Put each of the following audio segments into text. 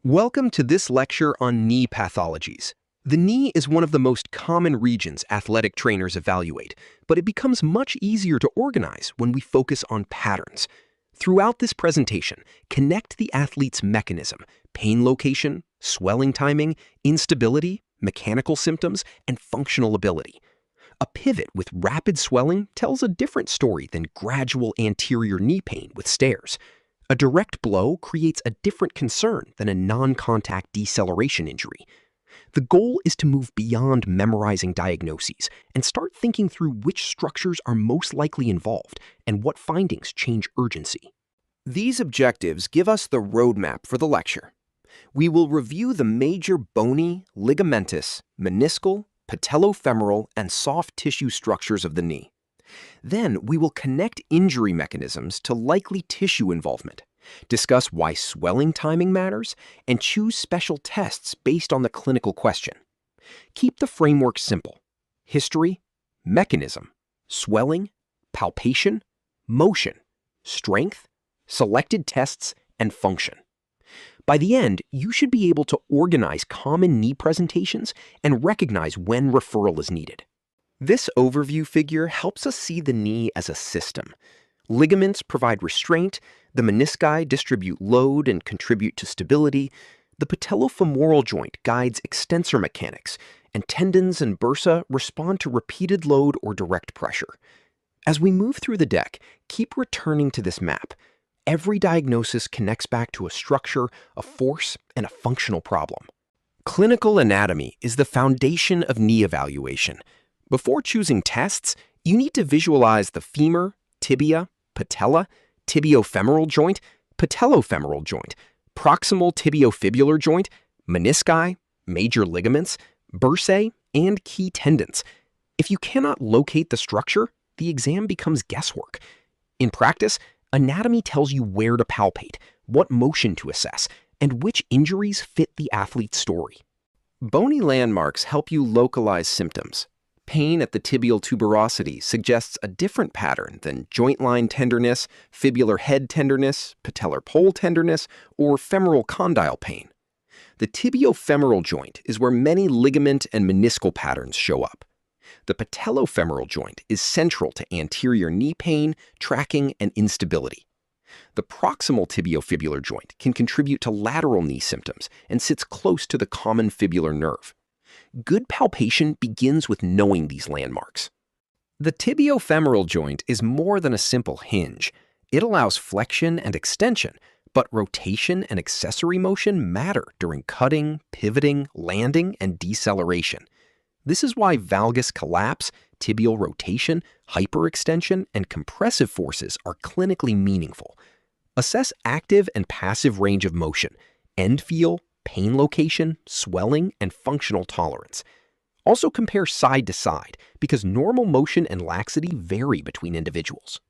Welcome to this lecture on knee pathologies. The knee is one of the most common regions athletic trainers evaluate, but it becomes much easier to organize when we focus on patterns. Throughout this presentation, connect the athlete's mechanism, pain location, swelling timing, instability, mechanical symptoms, and functional ability. A pivot with rapid swelling tells a different story than gradual anterior knee pain with stairs. A direct blow creates a different concern than a non-contact deceleration injury. The goal is to move beyond memorizing diagnoses and start thinking through which structures are most likely involved and what findings change urgency. These objectives give us the roadmap for the lecture. We will review the major bony, ligamentous, meniscal, patellofemoral, and soft tissue structures of the knee. Then we will connect injury mechanisms to likely tissue involvement, discuss why swelling timing matters, and choose special tests based on the clinical question. Keep the framework simple: history, mechanism, swelling, palpation, motion, strength, selected tests, and function. By the end, you should be able to organize common knee presentations and recognize when referral is needed. This overview figure helps us see the knee as a system. Ligaments provide restraint, the menisci distribute load and contribute to stability, the patellofemoral joint guides extensor mechanics, and tendons and bursa respond to repeated load or direct pressure. As we move through the deck, keep returning to this map. Every diagnosis connects back to a structure, a force, and a functional problem. Clinical anatomy is the foundation of knee evaluation. Before choosing tests, you need to visualize the femur, tibia, patella, tibiofemoral joint, patellofemoral joint, proximal tibiofibular joint, menisci, major ligaments, bursae, and key tendons. If you cannot locate the structure, the exam becomes guesswork. In practice, anatomy tells you where to palpate, what motion to assess, and which injuries fit the athlete's story. Bony landmarks help you localize symptoms. Pain at the tibial tuberosity suggests a different pattern than joint line tenderness, fibular head tenderness, patellar pole tenderness, or femoral condyle pain. The tibiofemoral joint is where many ligament and meniscal patterns show up. The patellofemoral joint is central to anterior knee pain, tracking, and instability. The proximal tibiofibular joint can contribute to lateral knee symptoms and sits close to the common fibular nerve. Good palpation begins with knowing these landmarks. The tibiofemoral joint is more than a simple hinge. It allows flexion and extension, but rotation and accessory motion matter during cutting, pivoting, landing, and deceleration. This is why valgus collapse, tibial rotation, hyperextension, and compressive forces are clinically meaningful. Assess active and passive range of motion, end feel, pain location, swelling, and functional tolerance. Also compare side to side because normal motion and laxity vary between individuals.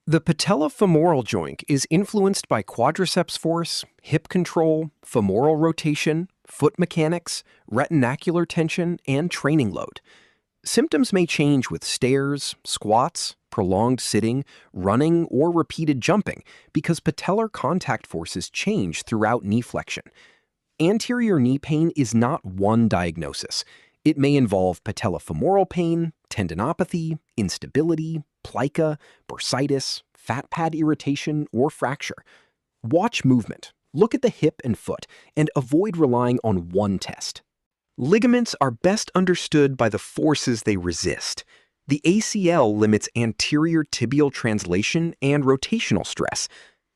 The patellofemoral joint is influenced by quadriceps force, hip control, femoral rotation, foot mechanics, retinacular tension, and training load. Symptoms may change with stairs, squats, prolonged sitting, running, or repeated jumping because patellar contact forces change throughout knee flexion. Anterior knee pain is not one diagnosis. It may involve patellofemoral pain, tendinopathy, instability, plica, bursitis, fat pad irritation, or fracture. Watch movement, look at the hip and foot, and avoid relying on one test. Ligaments are best understood by the forces they resist. The ACL limits anterior tibial translation and rotational stress.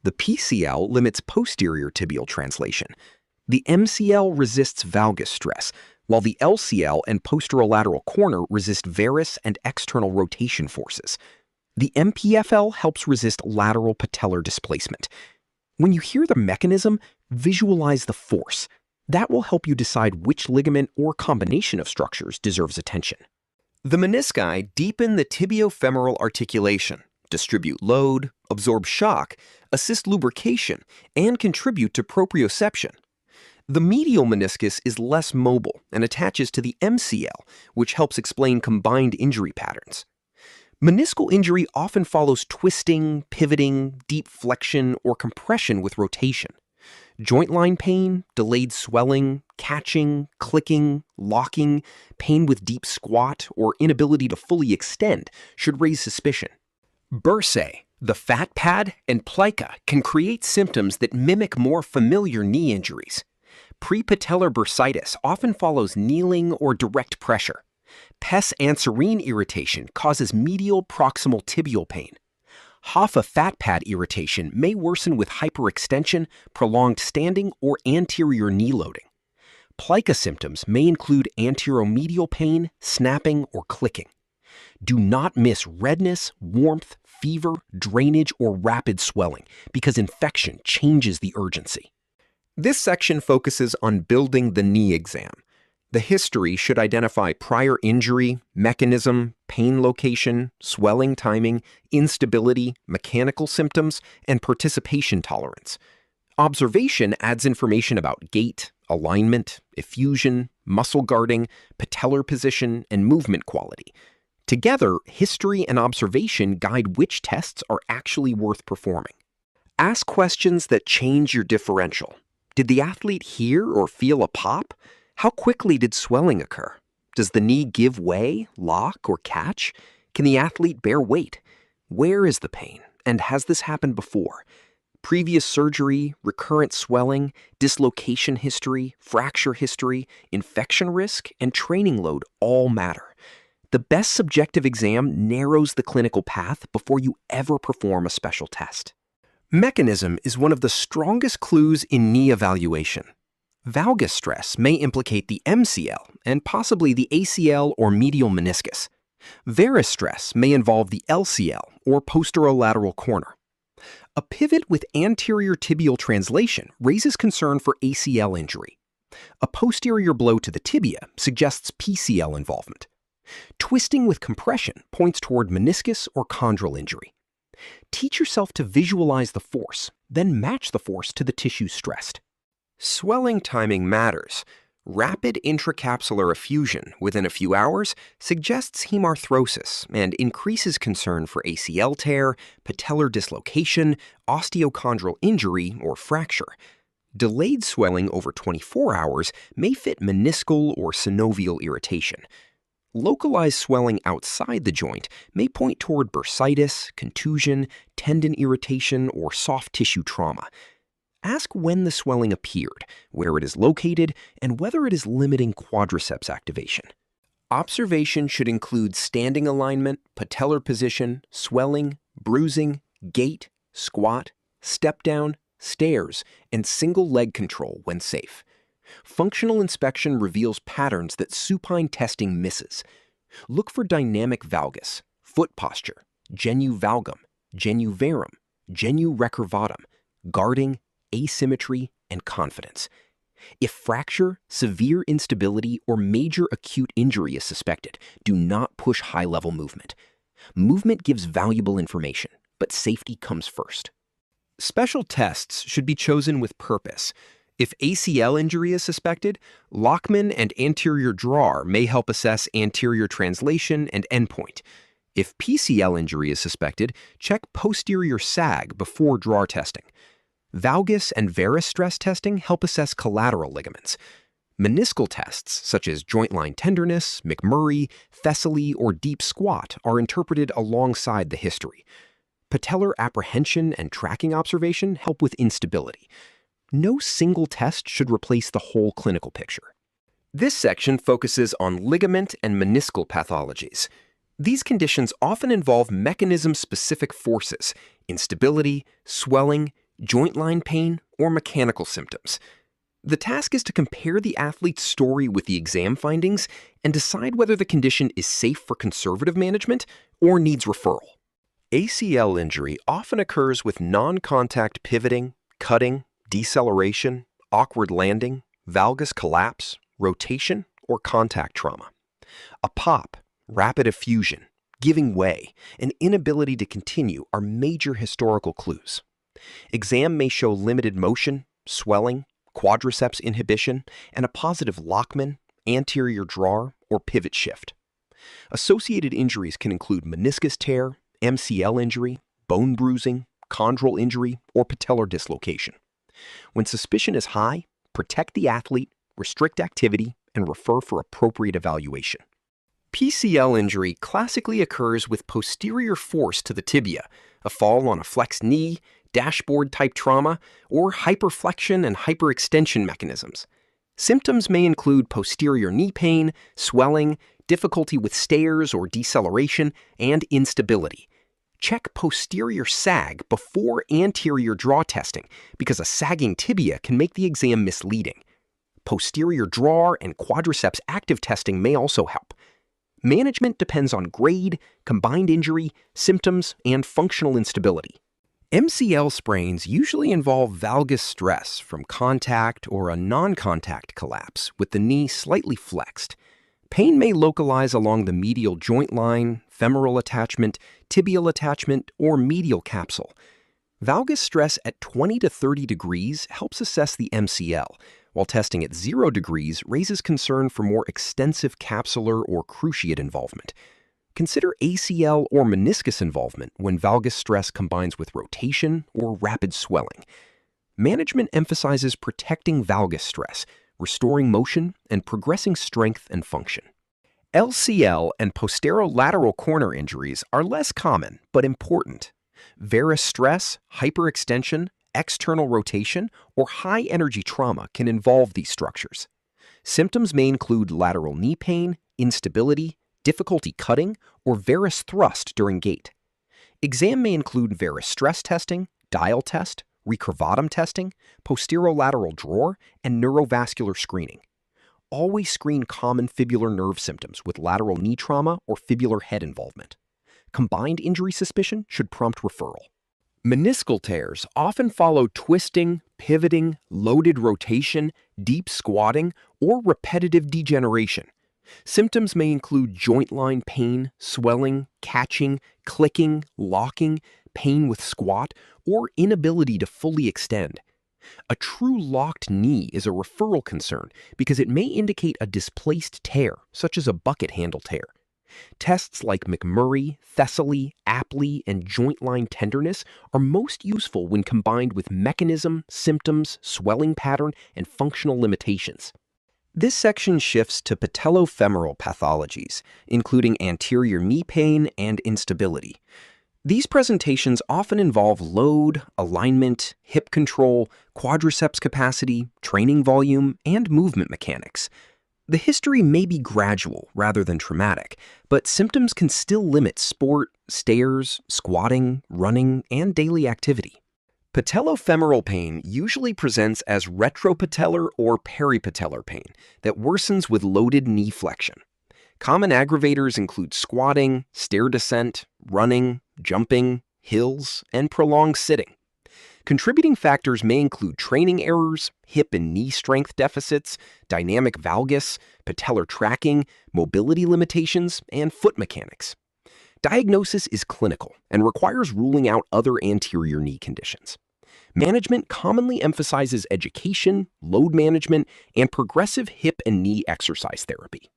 The PCL limits posterior tibial translation. The MCL resists valgus stress, while the LCL and posterolateral corner resist varus and external rotation forces. The MPFL helps resist lateral patellar displacement. When you hear the mechanism, visualize the force. That will help you decide which ligament or combination of structures deserves attention. The menisci deepen the tibiofemoral articulation, distribute load, absorb shock, assist lubrication, and contribute to proprioception. The medial meniscus is less mobile and attaches to the MCL, which helps explain combined injury patterns. Meniscal injury often follows twisting, pivoting, deep flexion, or compression with rotation. Joint line pain, delayed swelling, catching, clicking, locking, pain with deep squat, or inability to fully extend should raise suspicion. Bursae, the fat pad, and plica can create symptoms that mimic more familiar knee injuries. Prepatellar bursitis often follows kneeling or direct pressure. Pes anserine irritation causes medial proximal tibial pain. Hoffa fat pad irritation may worsen with hyperextension, prolonged standing, or anterior knee loading. Plica symptoms may include anteromedial pain, snapping, or clicking. Do not miss redness, warmth, fever, drainage, or rapid swelling because infection changes the urgency. This section focuses on building the knee exam. The history should identify prior injury, mechanism, pain location, swelling timing, instability, mechanical symptoms, and participation tolerance. Observation adds information about gait, alignment, effusion, muscle guarding, patellar position, and movement quality. Together, history and observation guide which tests are actually worth performing. Ask questions that change your differential. Did the athlete hear or feel a pop? How quickly did swelling occur? Does the knee give way, lock, or catch? Can the athlete bear weight? Where is the pain? And has this happened before? Previous surgery, recurrent swelling, dislocation history, fracture history, infection risk, and training load all matter. The best subjective exam narrows the clinical path before you ever perform a special test. Mechanism is one of the strongest clues in knee evaluation. Valgus stress may implicate the MCL and possibly the ACL or medial meniscus. Varus stress may involve the LCL or posterolateral corner. A pivot with anterior tibial translation raises concern for ACL injury. A posterior blow to the tibia suggests PCL involvement. Twisting with compression points toward meniscus or chondral injury. Teach yourself to visualize the force, then match the force to the tissue stressed. Swelling timing matters. Rapid intracapsular effusion within a few hours suggests hemarthrosis and increases concern for ACL tear, patellar dislocation, osteochondral injury, or fracture. Delayed swelling over 24 hours may fit meniscal or synovial irritation. Localized swelling outside the joint may point toward bursitis, contusion, tendon irritation, or soft tissue trauma. Ask when the swelling appeared, where it is located, and whether it is limiting quadriceps activation. Observation should include standing alignment, patellar position, swelling, bruising, gait, squat, step down, stairs, and single leg control when safe. Functional inspection reveals patterns that supine testing misses. Look for dynamic valgus, foot posture, genu valgum, genu verum, genu recurvatum, guarding, asymmetry, and confidence. If fracture, severe instability, or major acute injury is suspected, do not push high-level movement. Movement gives valuable information, but safety comes first. Special tests should be chosen with purpose. If ACL injury is suspected, Lockman and anterior drawer may help assess anterior translation and endpoint. If PCL injury is suspected, check posterior sag before drawer testing. Valgus and varus stress testing help assess collateral ligaments. Meniscal tests, such as joint line tenderness, McMurray, Thessaly, or deep squat, are interpreted alongside the history. Patellar apprehension and tracking observation help with instability. No single test should replace the whole clinical picture. This section focuses on ligament and meniscal pathologies. These conditions often involve mechanism-specific forces, instability, swelling, joint line pain, or mechanical symptoms. The task is to compare the athlete's story with the exam findings and decide whether the condition is safe for conservative management or needs referral. ACL injury often occurs with non-contact pivoting, cutting, deceleration, awkward landing, valgus collapse, rotation, or contact trauma. A pop, rapid effusion, giving way, and inability to continue are major historical clues. Exam may show limited motion, swelling, quadriceps inhibition, and a positive Lockman, anterior drawer, or pivot shift. Associated injuries can include meniscus tear, MCL injury, bone bruising, chondral injury, or patellar dislocation. When suspicion is high, protect the athlete, restrict activity, and refer for appropriate evaluation. PCL injury classically occurs with posterior force to the tibia, a fall on a flexed knee, dashboard-type trauma, or hyperflexion and hyperextension mechanisms. Symptoms may include posterior knee pain, swelling, difficulty with stairs or deceleration, and instability. Check posterior sag before anterior draw testing because a sagging tibia can make the exam misleading. Posterior draw and quadriceps active testing may also help. Management depends on grade, combined injury, symptoms, and functional instability. MCL sprains usually involve valgus stress from contact or a non-contact collapse with the knee slightly flexed. Pain may localize along the medial joint line, femoral attachment, tibial attachment, or medial capsule. Valgus stress at 20 to 30 degrees helps assess the MCL, while testing at 0 degrees raises concern for more extensive capsular or cruciate involvement. Consider ACL or meniscus involvement when valgus stress combines with rotation or rapid swelling. Management emphasizes protecting valgus stress, restoring motion, and progressing strength and function. LCL and posterolateral corner injuries are less common but important. Varus stress, hyperextension, external rotation, or high-energy trauma can involve these structures. Symptoms may include lateral knee pain, instability, difficulty cutting, or varus thrust during gait. Exam may include varus stress testing, dial test, recurvatum testing, posterolateral drawer, and neurovascular screening. Always screen common fibular nerve symptoms with lateral knee trauma or fibular head involvement. Combined injury suspicion should prompt referral. Meniscal tears often follow twisting, pivoting, loaded rotation, deep squatting, or repetitive degeneration. Symptoms may include joint line pain, swelling, catching, clicking, locking, pain with squat, or inability to fully extend. A true locked knee is a referral concern because it may indicate a displaced tear, such as a bucket handle tear. Tests like McMurray, Thessaly, Apley, and joint line tenderness are most useful when combined with mechanism, symptoms, swelling pattern, and functional limitations. This section shifts to patellofemoral pathologies, including anterior knee pain and instability. These presentations often involve load, alignment, hip control, quadriceps capacity, training volume, and movement mechanics. The history may be gradual rather than traumatic, but symptoms can still limit sport, stairs, squatting, running, and daily activity. Patellofemoral pain usually presents as retropatellar or peripatellar pain that worsens with loaded knee flexion. Common aggravators include squatting, stair descent, running, jumping, hills, and prolonged sitting. Contributing factors may include training errors, hip and knee strength deficits, dynamic valgus, patellar tracking, mobility limitations, and foot mechanics. Diagnosis is clinical and requires ruling out other anterior knee conditions. Management commonly emphasizes education, load management, and progressive hip and knee exercise therapy.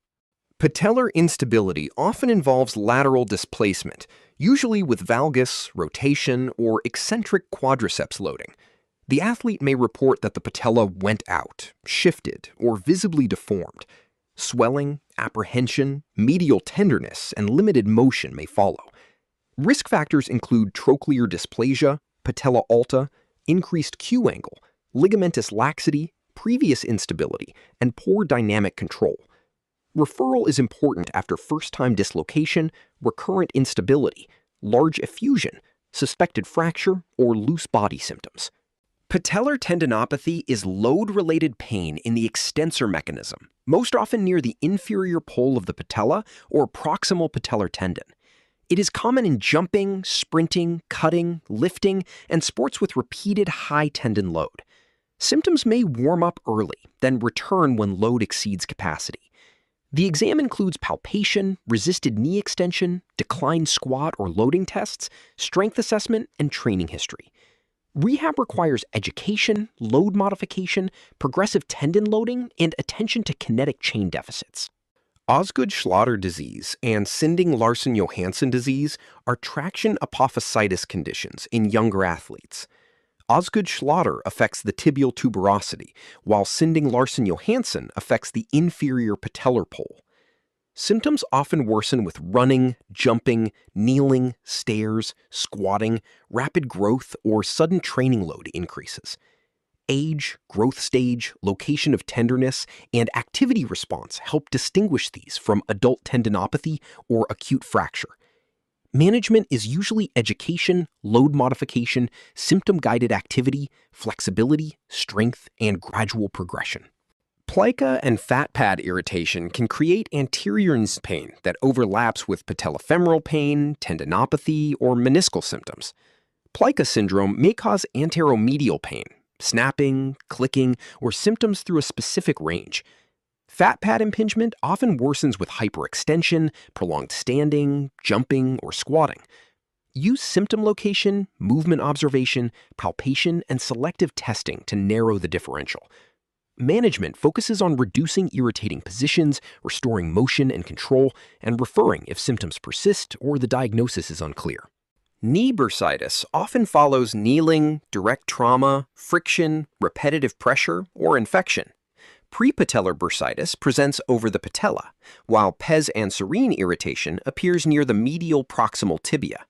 Patellar instability often involves lateral displacement, usually with valgus, rotation, or eccentric quadriceps loading. The athlete may report that the patella went out, shifted, or visibly deformed. Swelling, apprehension, medial tenderness, and limited motion may follow. Risk factors include trochlear dysplasia, patella alta, increased Q angle, ligamentous laxity, previous instability, and poor dynamic control. Referral is important after first-time dislocation, recurrent instability, large effusion, suspected fracture, or loose body symptoms. Patellar tendinopathy is load-related pain in the extensor mechanism, most often near the inferior pole of the patella or proximal patellar tendon. It is common in jumping, sprinting, cutting, lifting, and sports with repeated high tendon load. Symptoms may warm up early, then return when load exceeds capacity. The exam includes palpation, resisted knee extension, declined squat or loading tests, strength assessment, and training history. Rehab requires education, load modification, progressive tendon loading, and attention to kinetic chain deficits. Osgood-Schlatter disease and Sinding-Larsen-Johansson disease are traction apophysitis conditions in younger athletes. Osgood-Schlatter affects the tibial tuberosity, while Sinding-Larsen-Johansson affects the inferior patellar pole. Symptoms often worsen with running, jumping, kneeling, stairs, squatting, rapid growth, or sudden training load increases. Age, growth stage, location of tenderness, and activity response help distinguish these from adult tendinopathy or acute fracture. Management is usually education, load modification, symptom-guided activity, flexibility, strength, and gradual progression. Plica and fat pad irritation can create anterior pain that overlaps with patellofemoral pain, tendinopathy, or meniscal symptoms. Plica syndrome may cause anteromedial pain, snapping, clicking, or symptoms through a specific range. Fat pad impingement often worsens with hyperextension, prolonged standing, jumping, or squatting. Use symptom location, movement observation, palpation, and selective testing to narrow the differential. Management focuses on reducing irritating positions, restoring motion and control, and referring if symptoms persist or the diagnosis is unclear. Knee bursitis often follows kneeling, direct trauma, friction, repetitive pressure, or infection. Prepatellar bursitis presents over the patella, while pes anserine irritation appears near the medial proximal tibia.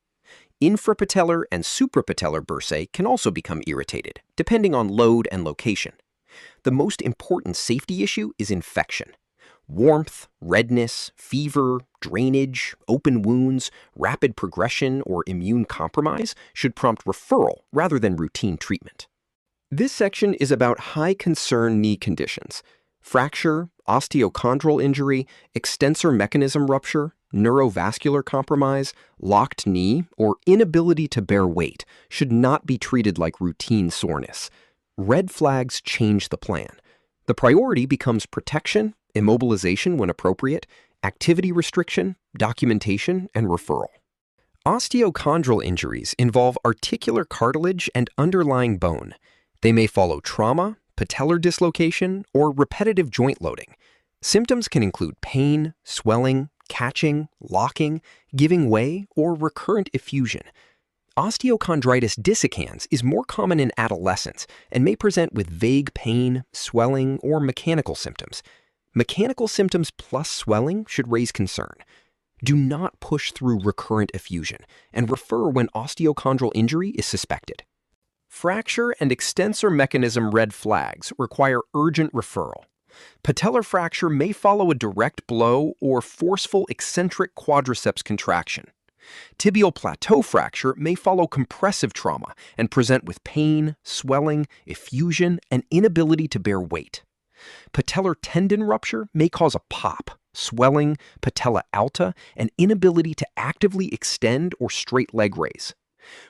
Infrapatellar and suprapatellar bursae can also become irritated, depending on load and location. The most important safety issue is infection. Warmth, redness, fever, drainage, open wounds, rapid progression, or immune compromise should prompt referral rather than routine treatment. This section is about high concern knee conditions: fracture, osteochondral injury, extensor mechanism rupture, neurovascular compromise, locked knee, or inability to bear weight should not be treated like routine soreness. Red flags change the plan. The priority becomes protection, immobilization when appropriate, activity restriction, documentation, and referral. Osteochondral injuries involve articular cartilage and underlying bone. They may follow trauma, patellar dislocation, or repetitive joint loading. Symptoms can include pain, swelling, catching, locking, giving way, or recurrent effusion. Osteochondritis dissecans is more common in adolescents and may present with vague pain, swelling, or mechanical symptoms. Mechanical symptoms plus swelling should raise concern. Do not push through recurrent effusion and refer when osteochondral injury is suspected. Fracture and extensor mechanism red flags require urgent referral. Patellar fracture may follow a direct blow or forceful eccentric quadriceps contraction. Tibial plateau fracture may follow compressive trauma and present with pain, swelling, effusion, and inability to bear weight. Patellar tendon rupture may cause a pop, swelling, patella alta, and inability to actively extend or straight leg raise.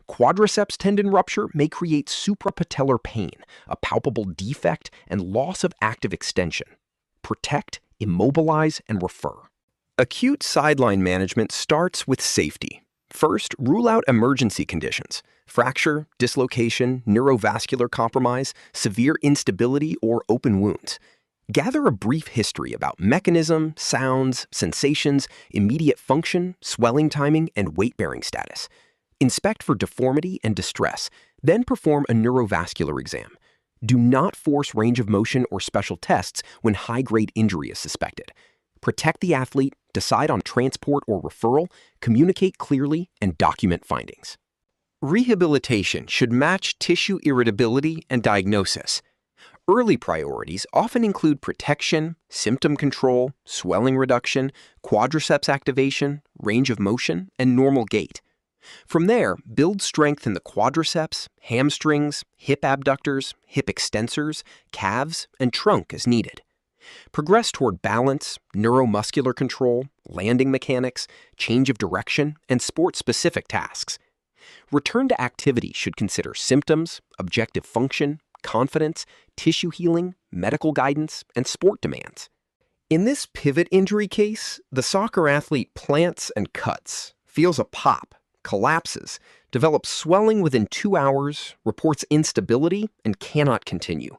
Quadriceps tendon rupture may create suprapatellar pain, a palpable defect, and loss of active extension. Protect, immobilize, and refer. Acute sideline management starts with safety. First, rule out emergency conditions: fracture, dislocation, neurovascular compromise, severe instability, or open wounds. Gather a brief history about mechanism, sounds, sensations, immediate function, swelling timing, and weight-bearing status. Inspect for deformity and distress, then perform a neurovascular exam. Do not force range of motion or special tests when high-grade injury is suspected. Protect the athlete, decide on transport or referral, communicate clearly, and document findings. Rehabilitation should match tissue irritability and diagnosis. Early priorities often include protection, symptom control, swelling reduction, quadriceps activation, range of motion, and normal gait. From there, build strength in the quadriceps, hamstrings, hip abductors, hip extensors, calves, and trunk as needed. Progress toward balance, neuromuscular control, landing mechanics, change of direction, and sport-specific tasks. Return to activity should consider symptoms, objective function, confidence, tissue healing, medical guidance, and sport demands. In this pivot injury case, the soccer athlete plants and cuts, feels a pop, collapses, develops swelling within 2 hours, reports instability, and cannot continue.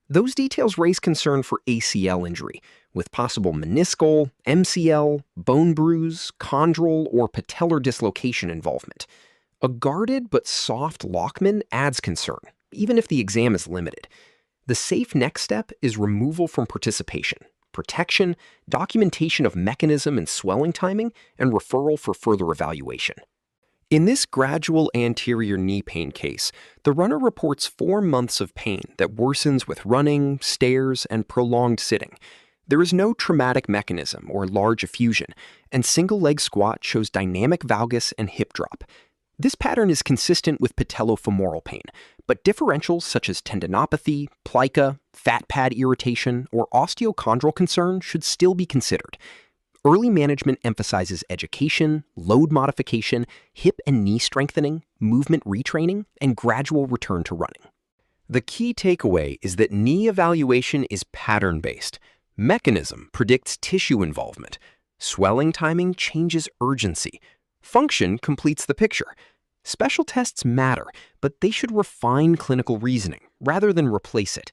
Those details raise concern for ACL injury, with possible meniscal, MCL, bone bruise, chondral, or patellar dislocation involvement. A guarded but soft Lockman adds concern, even if the exam is limited. The safe next step is removal from participation, protection, documentation of mechanism and swelling timing, and referral for further evaluation. In this gradual anterior knee pain case, the runner reports 4 months of pain that worsens with running, stairs, and prolonged sitting. There is no traumatic mechanism or large effusion, and single leg squat shows dynamic valgus and hip drop. This pattern is consistent with patellofemoral pain, but differentials such as tendinopathy, plica, fat pad irritation, or osteochondral concern should still be considered. Early management emphasizes education, load modification, hip and knee strengthening, movement retraining, and gradual return to running. The key takeaway is that knee evaluation is pattern-based. Mechanism predicts tissue involvement. Swelling timing changes urgency. Function completes the picture. Special tests matter, but they should refine clinical reasoning rather than replace it.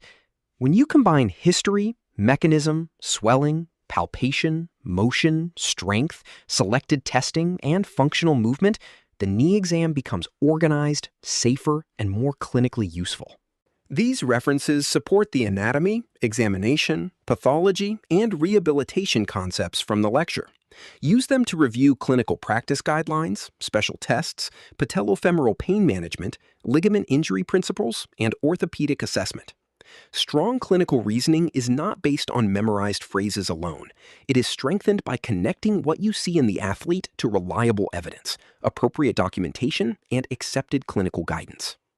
When you combine history, mechanism, swelling, palpation, motion, strength, selected testing, and functional movement, the knee exam becomes organized, safer, and more clinically useful. These references support the anatomy, examination, pathology, and rehabilitation concepts from the lecture. Use them to review clinical practice guidelines, special tests, patellofemoral pain management, ligament injury principles, and orthopedic assessment. Strong clinical reasoning is not based on memorized phrases alone. It is strengthened by connecting what you see in the athlete to reliable evidence, appropriate documentation, and accepted clinical guidance.